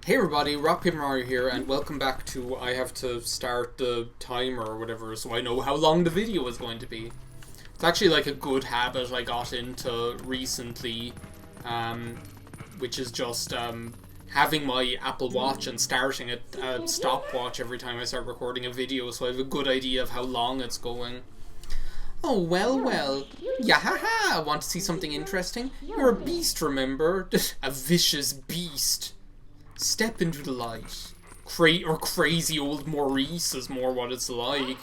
Hey everybody, RockPaperMario here, and welcome back to I have to start the timer or whatever so I know how long the video is going to be. It's actually like a good habit I got into recently, which is just having my Apple Watch and starting a stopwatch every time I start recording a video so I have a good idea of how long it's going. Oh, well. Yeah, haha, want to see something interesting? You're a beast, remember? A vicious beast. Step into the light. Crazy old Maurice is more what it's like.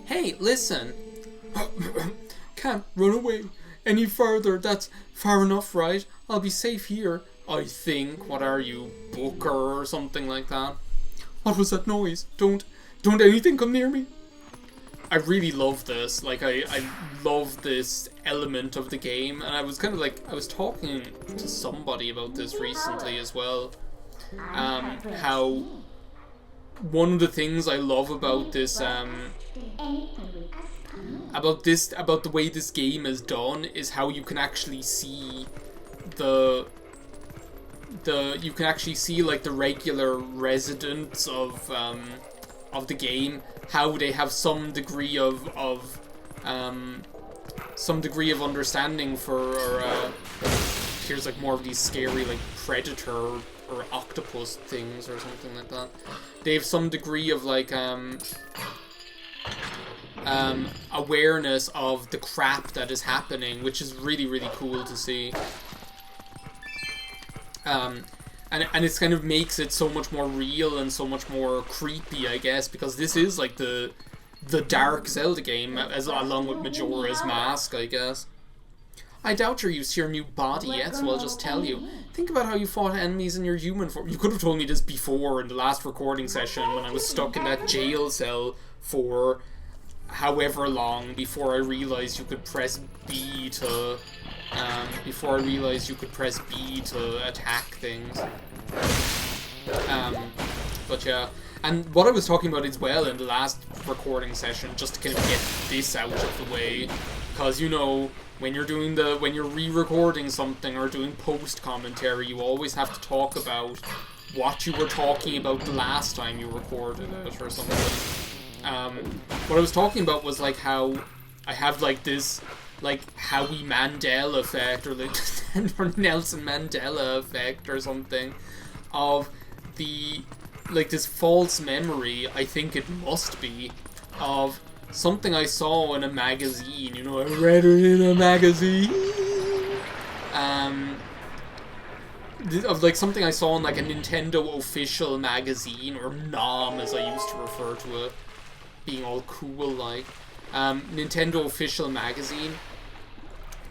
Hey, listen. Can't run away any further. That's far enough, right? I'll be safe here, I think. What are you, Booker or something like that? What was that noise? Don't anything come near me. I really love this. Like, I love this element of the game, and I was kind of like, I was talking to somebody about this recently as well. How one of the things I love about this, about the way this game is done is how you can actually see you can actually see like the regular residents of the game, how they have some degree of understanding for here's like more of these scary like predator or octopus things or something like that. They have some degree of like awareness of the crap that is happening, which is really cool to see. And it kind of makes it so much more real and so much more creepy, I guess, because this is like the dark Zelda game, along with Majora's Mask, I guess. I doubt you're used to your new body yet, so I'll just tell you. Think about how you fought enemies in your human form. You could have told me this before in the last recording session when I was stuck in that jail cell for however long before I realized you could press B to attack things. But yeah, and what I was talking about as well in the last recording session, just to kind of get this out of the way, because you know, when you're re-recording something or doing post commentary, you always have to talk about what you were talking about the last time you recorded it or something. What I was talking about was like how I have like this like Howie Mandel effect or like or Nelson Mandela effect or something of the like this false memory, I think it must be, of something I saw in a magazine. You know, I read it in a magazine. Of like something I saw in like a Nintendo official magazine, or NOM as I used to refer to it, being all cool like. Nintendo official magazine,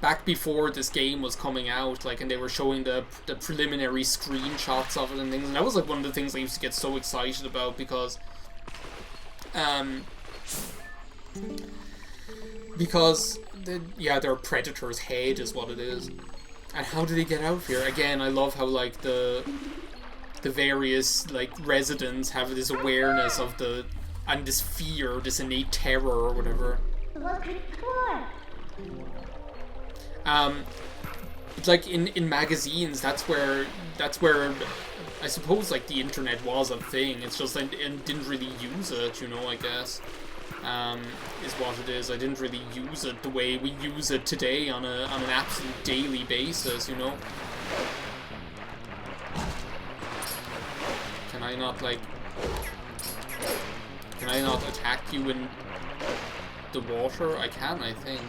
back before this game was coming out, like, and they were showing the preliminary screenshots of it and things, and that was like one of the things I used to get so excited about because their predator's head is what it is. And how do they get out of here? Again, I love how like the various like residents have this awareness of and this fear, this innate terror or whatever. Like in magazines, that's where I suppose like the internet was a thing. It's just I didn't really use it, you know, I guess. Is what it is. I didn't really use it the way we use it today on an absolute daily basis, you know. Can I not attack you in the water? I can, I think.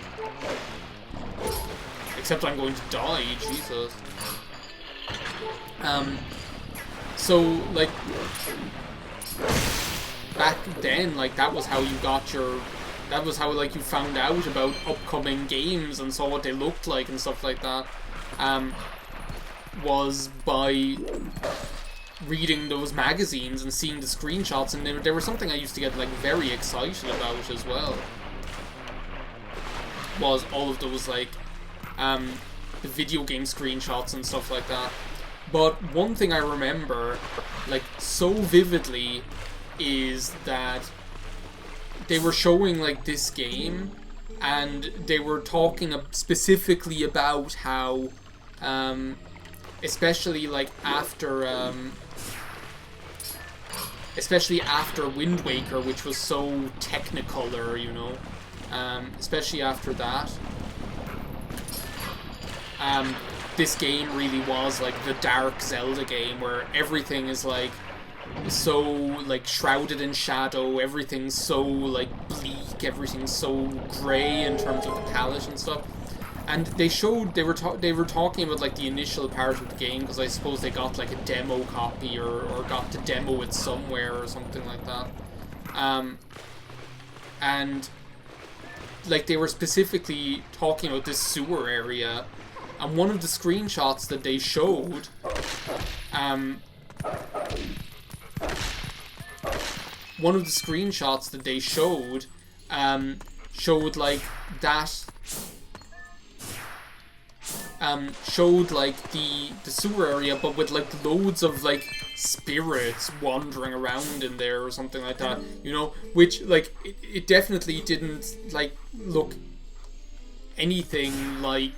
Except I'm going to die, Jesus. So, like, back then, like, that was how you found out about upcoming games and saw what they looked like and stuff like that, was by reading those magazines and seeing the screenshots, and they were something I used to get, like, very excited about as well. Was all of those, like, the video game screenshots and stuff like that. But one thing I remember, like, so vividly is that they were showing, like, this game, and they were talking specifically about how especially like especially after Wind Waker, which was so Technicolor, you know. Especially after that. This game really was like the dark Zelda game where everything is like so like shrouded in shadow, everything's so like bleak, everything's so grey in terms of the palette and stuff. And they were talking about like the initial part of the game, because I suppose they got like a demo copy or got to demo it somewhere or something like that. And like they were specifically talking about this sewer area. And one of the screenshots that they showed, showed like that, showed like the sewer area, but with like loads of like spirits wandering around in there or something like that, you know, which like it definitely didn't like look anything like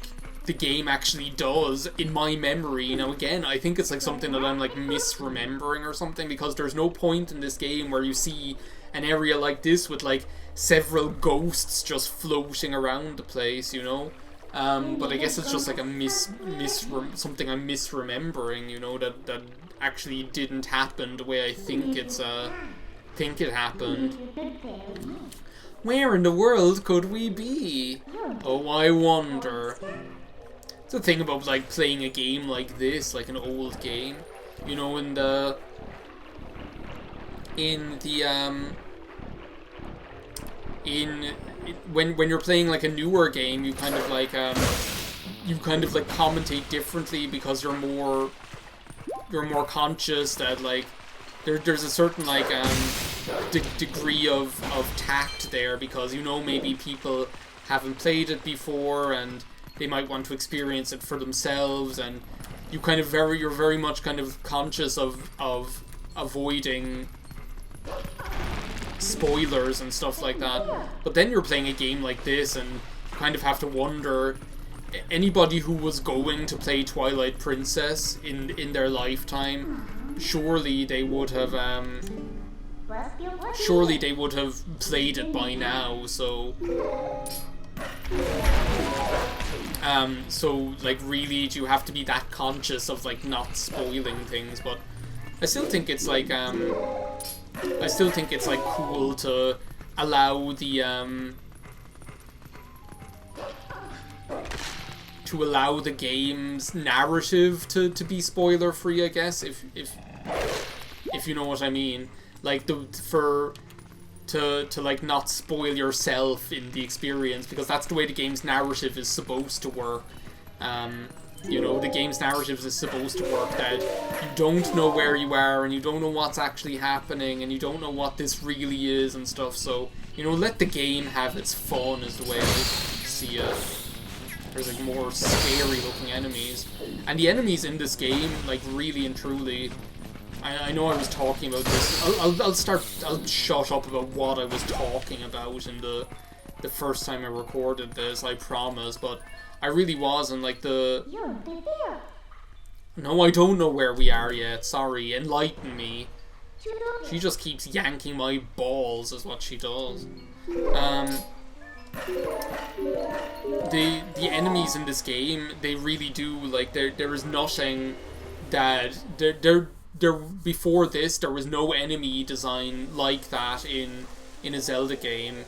the game actually does in my memory. You know, again, I think it's like something that I'm like misremembering or something, because there's no point in this game where you see an area like this with like several ghosts just floating around the place, you know. But I guess it's just like a something I'm misremembering, you know, that actually didn't happen the way I think it happened. Where in the world could we be? Oh, I wonder. The thing about like playing a game like this, like an old game, you know, when you're playing like a newer game, you kind of like commentate differently, because you're more conscious that like there's a certain like degree of tact there, because you know maybe people haven't played it before and they might want to experience it for themselves, and you're very much kind of conscious of avoiding spoilers and stuff like that. But then you're playing a game like this and you kind of have to wonder, anybody who was going to play Twilight Princess in their lifetime, surely they would have played it by now, so like really do you have to be that conscious of like not spoiling things. But I still think it's like cool to allow the game's narrative to be spoiler free, I guess, if you know what I mean. Like to like not spoil yourself in the experience, because that's the way the game's narrative is supposed to work. You know, the game's narrative is supposed to work that you don't know where you are and you don't know what's actually happening and you don't know what this really is and stuff. So, you know, let the game have its fun is the way I see it. There's like more scary looking enemies, and the enemies in this game, like really and truly, I know I was talking about this. I'll shut up about what I was talking about in the first time I recorded this, I promise, but I really was in like the... No, I don't know where we are yet, sorry, enlighten me. She just keeps yanking my balls is what she does. The enemies in this game, they really do, like, there is nothing that... Before this, there was no enemy design like that in a Zelda game,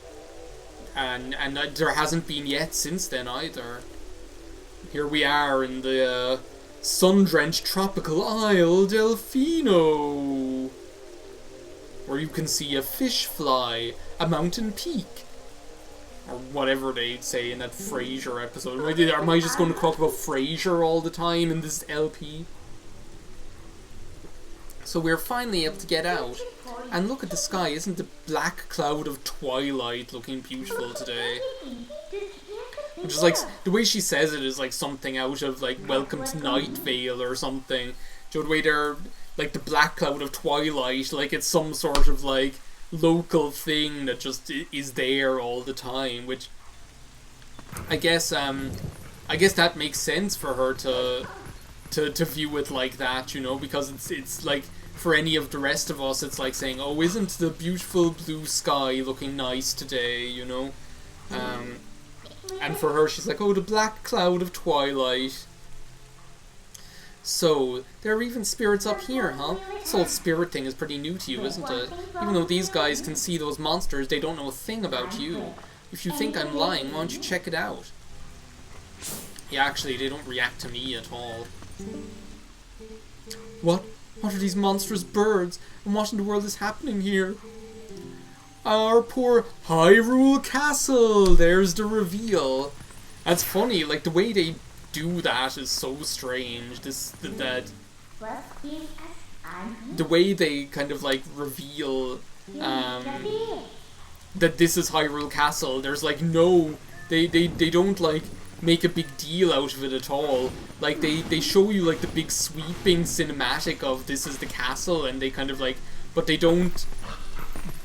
and there hasn't been yet since then either. Here we are in the sun-drenched tropical isle Delfino, where you can see a fish fly, a mountain peak, or whatever they say in that Frasier episode. Am I just going to talk about Frasier all the time in this LP? So we're finally able to get out. And look at the sky, isn't the black cloud of Twilight looking beautiful today? Which is like, the way she says it is like something out of like Welcome to Night Vale or something. You know, the way they're, like the black cloud of Twilight, like it's some sort of like local thing that just is there all the time, which I guess that makes sense for her to to view it like that, you know, because it's like, for any of the rest of us, it's like saying, oh, isn't the beautiful blue sky looking nice today, you know? And for her, she's like, oh, the black cloud of Twilight. So, there are even spirits up here, huh? This whole spirit thing is pretty new to you, isn't it? Even though these guys can see those monsters, they don't know a thing about you. If you think I'm lying, why don't you check it out? Yeah, actually, they don't react to me at all. What? What are these monstrous birds? And what in the world is happening here? Our poor Hyrule Castle! There's the reveal. That's funny, like, the way they do that is so strange. The way they kind of, like, reveal, that this is Hyrule Castle, there's, like, no... They don't, like, make a big deal out of it at all. Like, they show you, like, the big sweeping cinematic of this is the castle, and they kind of, like... But they don't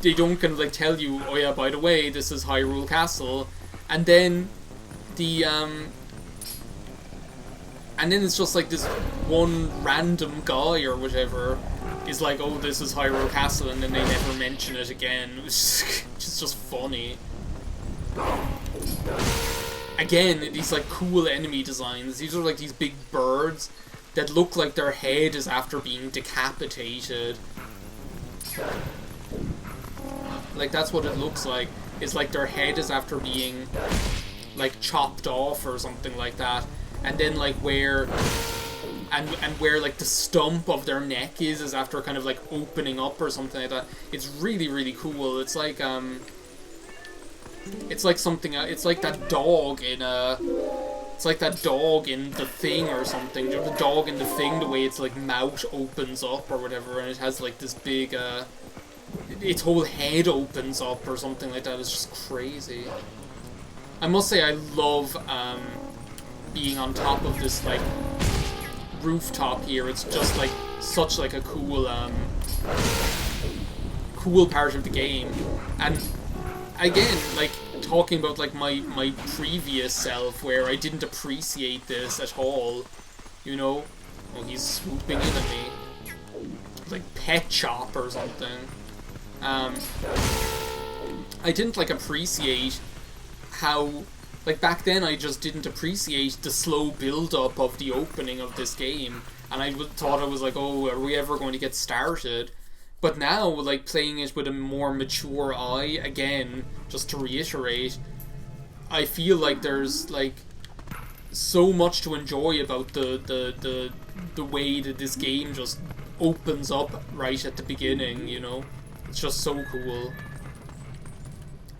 kind of, like, tell you, oh yeah, by the way, this is Hyrule Castle. And then and then it's just, like, this one random guy or whatever is like, oh, this is Hyrule Castle, and then they never mention it again. It's just funny. Again, these, like, cool enemy designs. These are, like, these big birds that look like their head is after being decapitated. Like, that's what it looks like. It's like their head is after being, like, chopped off or something like that. And then, like, where... And where, like, the stump of their neck is after kind of, like, opening up or something like that. It's really, really cool. It's like, it's like something... It's like that dog in, It's like that dog in The Thing or something. You know, the dog in The Thing, the way its, like, mouth opens up or whatever, and it has, like, this big, its whole head opens up or something like that. It's just crazy. I must say I love, being on top of this, like, rooftop here. It's just, like, such, like, a cool, cool part of the game. And, again, like, talking about, like, my previous self, where I didn't appreciate this at all, you know? Oh, he's swooping in at me. Like, Pet Shop or something. I didn't, like, appreciate how... Like, back then I just didn't appreciate the slow build-up of the opening of this game. And I thought I was like, oh, are we ever going to get started? But now, like, playing it with a more mature eye, again, just to reiterate, I feel like there's, like, so much to enjoy about the way that this game just opens up right at the beginning, you know? It's just so cool.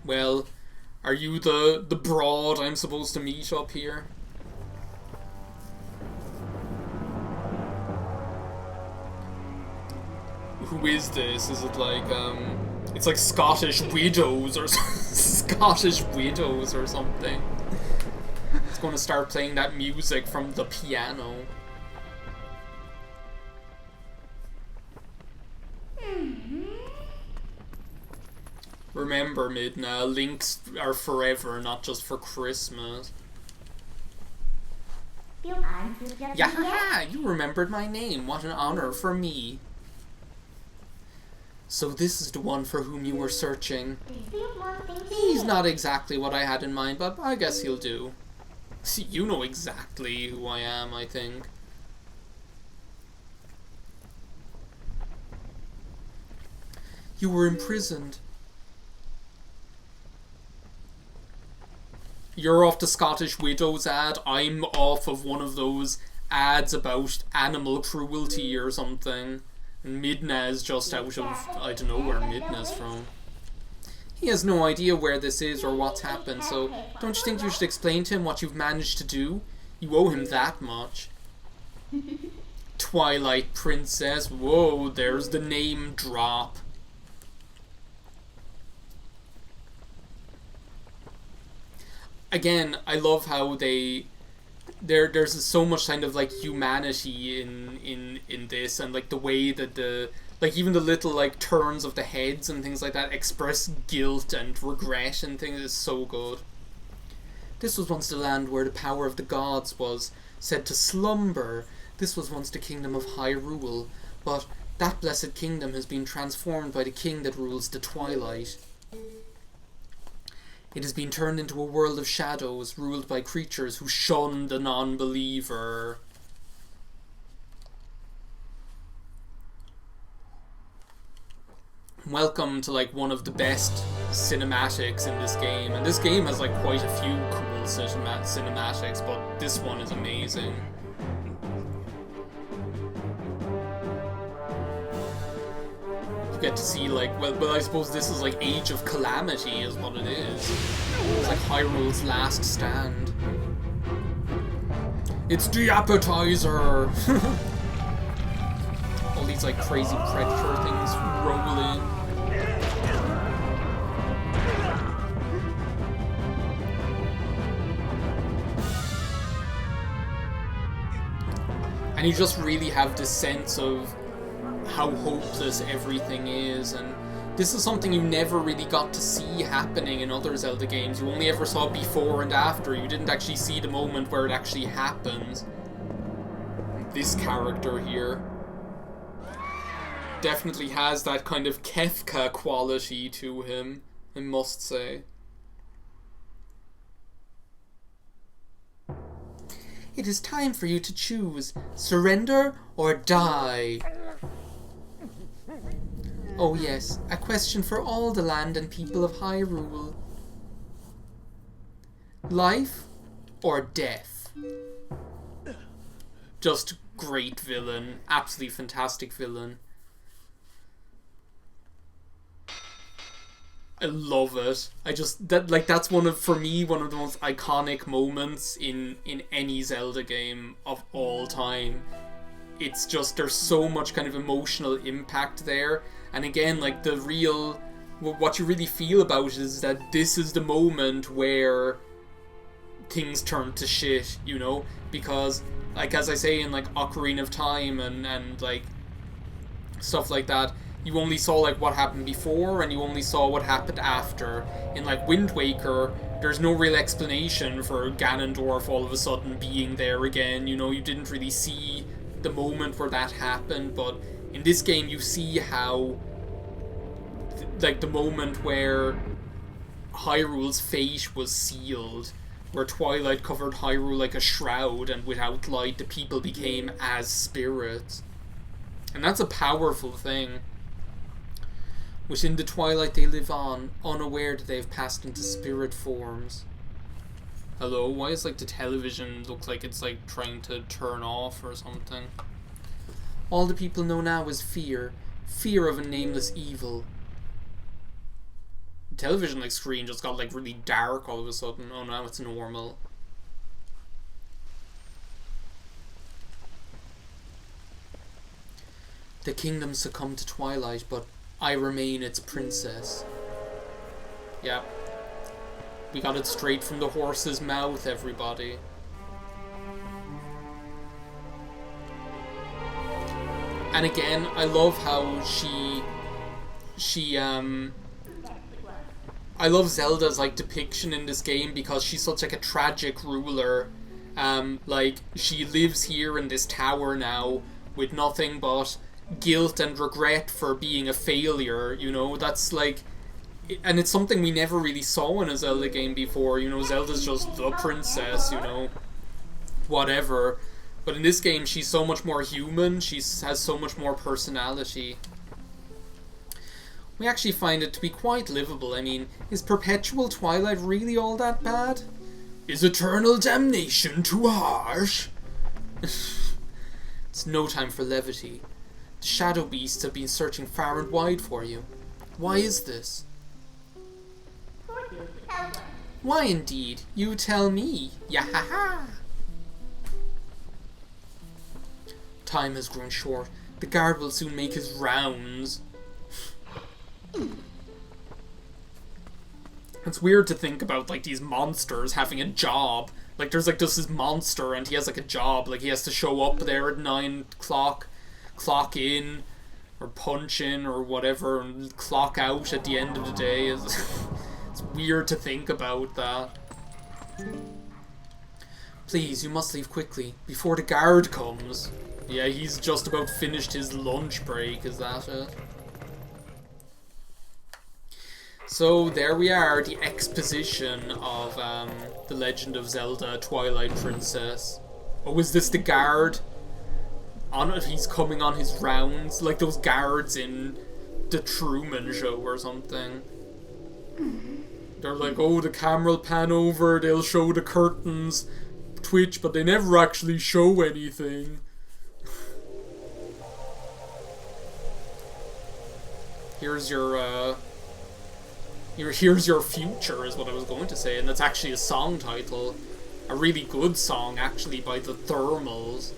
Well... Are you the broad I'm supposed to meet up here? Who is this? Is it like, it's like Scottish Widows or Scottish Widows or something. It's going to start playing that music from the piano. Remember, Midna, links are forever, not just for Christmas. Yahaha! You remembered my name. What an honor for me. So this is the one for whom you were searching. He's not exactly what I had in mind, but I guess he'll do. See, you know exactly who I am, I think. You were imprisoned. You're off the Scottish Widows ad. I'm off of one of those ads about animal cruelty or something. And Midna is just out of... I don't know where Midna's from. He has no idea where this is or what's happened, so don't you think you should explain to him what you've managed to do? You owe him that much. Twilight Princess. Whoa, there's the name drop. Again, I love how there's so much kind of like humanity in this, and like the way that like even the little like turns of the heads and things like that express guilt and regret and things is so good. This was once the land where the power of the gods was said to slumber. This was once the kingdom of Hyrule, but that blessed kingdom has been transformed by the king that rules the Twilight. It has been turned into a world of shadows, ruled by creatures who shun the non-believer. Welcome to like one of the best cinematics in this game, and this game has like quite a few cool cinematics, but this one is amazing. You get to see like, well I suppose this is like Age of Calamity is what it is. It's like Hyrule's last stand. It's the appetizer! All these like crazy predator things roll in. And you just really have this sense of how hopeless everything is, and this is something you never really got to see happening in other Zelda games. You only ever saw before and after. You didn't actually see the moment where it actually happens. This character here definitely has that kind of Kefka quality to him, I must say. It is time for you to choose. Surrender or die. Oh yes, a question for all the land and people of Hyrule. Life or death? Just great villain. Absolutely fantastic villain. I love it. That's for me one of the most iconic moments in any Zelda game of all time. It's just, there's so much kind of emotional impact there. And again, like what you really feel about it is that this is the moment where things turn to shit, you know? Because, like, as I say in, like, Ocarina of Time and like, stuff like that, you only saw, like, what happened before, and you only saw what happened after. In, like, Wind Waker, there's no real explanation for Ganondorf all of a sudden being there again, you know? You didn't really see the moment where that happened, but in this game you see how, like, the moment where Hyrule's fate was sealed, where Twilight covered Hyrule like a shroud, and without light the people became as spirits. And that's a powerful thing. Within the Twilight they live on, unaware that they have passed into spirit forms. Hello? Why is, like, the television looks like it's, like, trying to turn off or something? All the people know now is fear. Fear of a nameless evil. The television, like, screen just got, like, really dark all of a sudden. Oh, now it's normal. The kingdom succumbed to Twilight, but I remain its princess. Yep. We got it straight from the horse's mouth, everybody. And again, I love how I love Zelda's, like, depiction in this game, because she's such, like, a tragic ruler. Like, she lives here in this tower now with nothing but guilt and regret for being a failure, you know? That's, like... And it's something we never really saw in a Zelda game before, you know? Zelda's just the princess, you know? Whatever. But in this game, she's so much more human, she has so much more personality. We actually find it to be quite livable. I mean, is perpetual Twilight really all that bad? Is eternal damnation too harsh? It's no time for levity. The shadow beasts have been searching far and wide for you. Why is this? Why indeed? You tell me. Yahaha! Time has grown short. The guard will soon make his rounds. It's weird to think about, like, these monsters having a job. Like, there's, like, this monster and he has, like, a job. Like, he has to show up there at 9 o'clock, clock in, or punch in, or whatever, and clock out at the end of the day. It's weird to think about that. Please, you must leave quickly, before the guard comes. Yeah, he's just about finished his lunch break, is that it? So there we are, the exposition of The Legend of Zelda Twilight Princess. Oh, is this the guard? He's coming on his rounds, like those guards in the Truman Show or something. They're like, oh, the camera will pan over, they'll show the curtains twitch, but they never actually show anything. Here's your future is what I was going to say, and that's actually a song title. A really good song, actually, by the Thermals.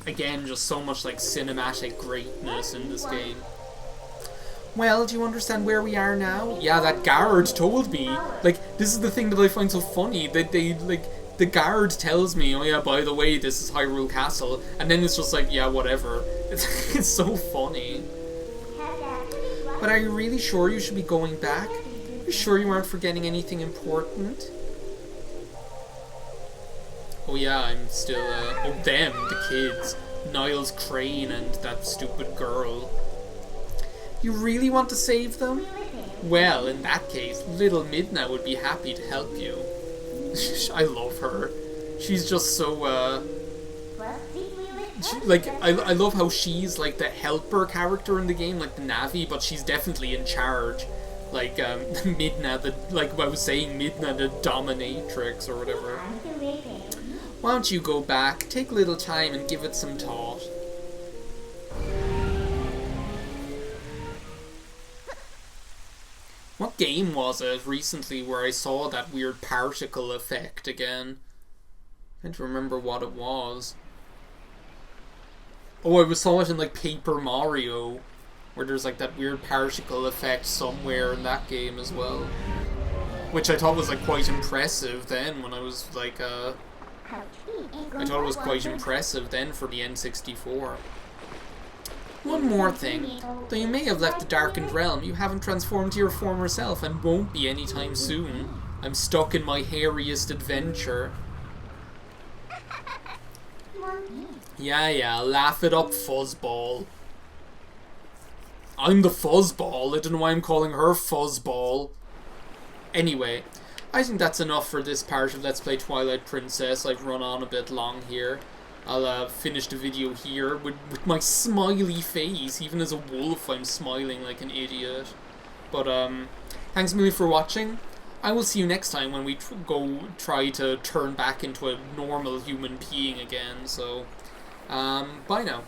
Again, just so much like cinematic greatness in this game. Well, do you understand where we are now? Yeah, that guard told me. Like, this is the thing that I find so funny. That the guard tells me, oh yeah, by the way, this is Hyrule Castle. And then it's just like, yeah, whatever. It's so funny. But are you really sure you should be going back? Are you sure you aren't forgetting anything important? Oh yeah, I'm still, oh them, the kids. Niles Crane and that stupid girl. You really want to save them? Well, in that case, little Midna would be happy to help you. I love her. She's just so, I love how she's, like, the helper character in the game, like the Navi, but she's definitely in charge. Like, Midna, like I was saying, Midna the dominatrix or whatever. Why don't you go back, take a little time and give it some thought. What game was it recently where I saw that weird particle effect again? I can't remember what it was. Oh, I saw it in like Paper Mario, where there's like that weird particle effect somewhere in that game as well. Which I thought was like quite impressive then when I was like I thought it was quite impressive then for the N64. One more thing. Though you may have left the Darkened Realm, you haven't transformed to your former self and won't be anytime soon. I'm stuck in my hairiest adventure. Yeah, laugh it up, Fuzzball. I'm the Fuzzball. I don't know why I'm calling her Fuzzball. Anyway, I think that's enough for this part of Let's Play Twilight Princess. I've run on a bit long here. I'll finish the video here with my smiley face. Even as a wolf, I'm smiling like an idiot. But, thanks a million for watching. I will see you next time when we try to turn back into a normal human being again. So, bye now.